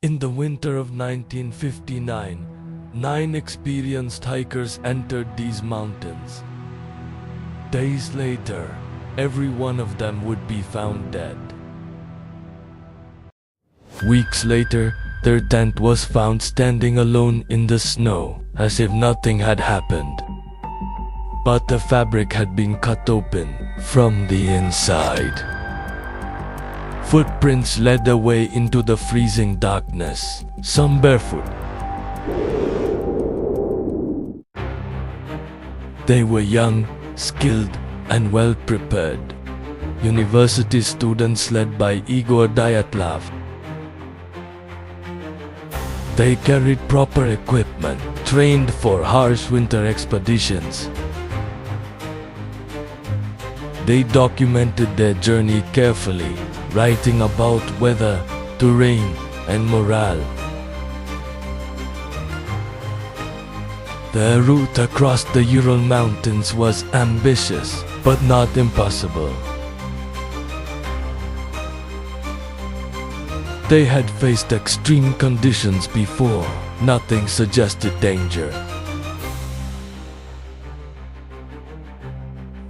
In the winter of 1959, 9 experienced hikers entered these mountains. Days later, every one of them would be found dead. Weeks later, their tent was found standing alone in the snow, as if nothing had happened. But the fabric had been cut open from the inside. Footprints led the way into the freezing darkness, some barefoot. They were young, skilled, and well-prepared. University students led by Igor Dyatlov. They carried proper equipment, trained for harsh winter expeditions. They documented their journey carefully, writing about weather, terrain, and morale. Their route across the Ural Mountains was ambitious, but not impossible. They had faced extreme conditions before. Nothing suggested danger.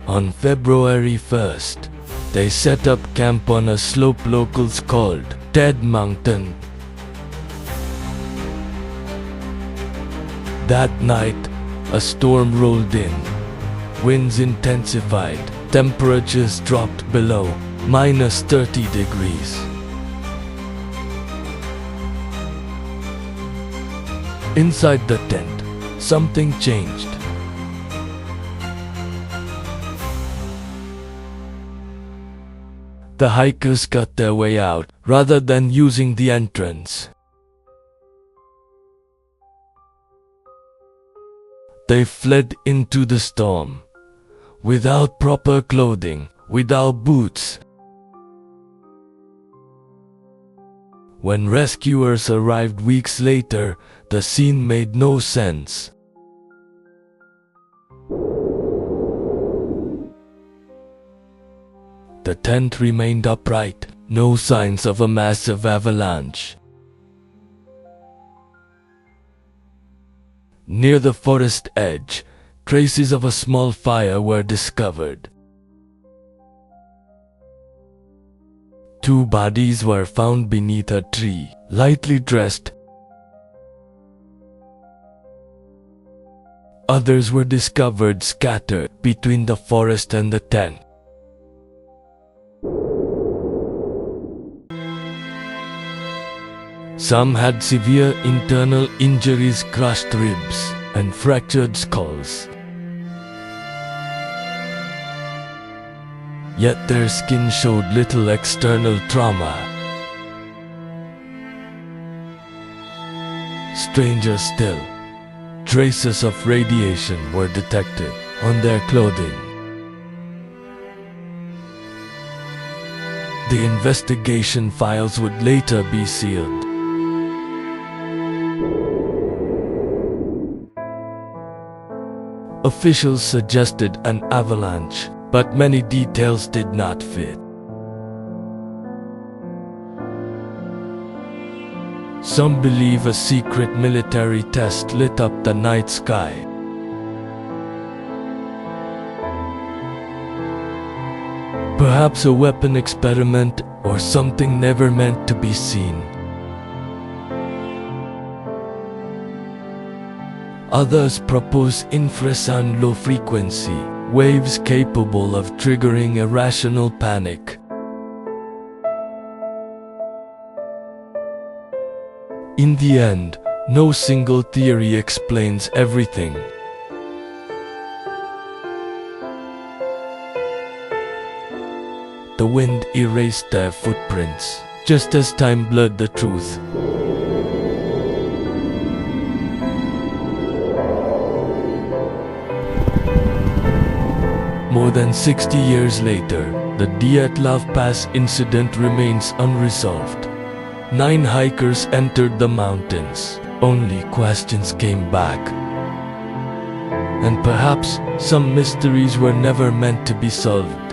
On February 1st, they set up camp on a slope locals called Dead Mountain. That night, a storm rolled in. Winds intensified. Temperatures dropped below -30 degrees. Inside the tent, something changed. The hikers cut their way out rather than using the entrance. They fled into the storm, without proper clothing, without boots. When rescuers arrived weeks later, the scene made no sense. The tent remained upright, no signs of a massive avalanche. Near the forest edge, traces of a small fire were discovered. 2 bodies were found beneath a tree, lightly dressed. Others were discovered scattered between the forest and the tent. Some had severe internal injuries, crushed ribs, and fractured skulls. Yet their skin showed little external trauma. Stranger still, traces of radiation were detected on their clothing. The investigation files would later be sealed. Officials suggested an avalanche, but many details did not fit. Some believe a secret military test lit up the night sky. Perhaps a weapon experiment or something never meant to be seen. Others propose infrasound low-frequency waves capable of triggering irrational panic. In the end, no single theory explains everything. The wind erased their footprints, just as time blurred the truth. More than 60 years later, the Dyatlov Pass Incident remains unresolved. 9 hikers entered the mountains. Only questions came back. And perhaps some mysteries were never meant to be solved.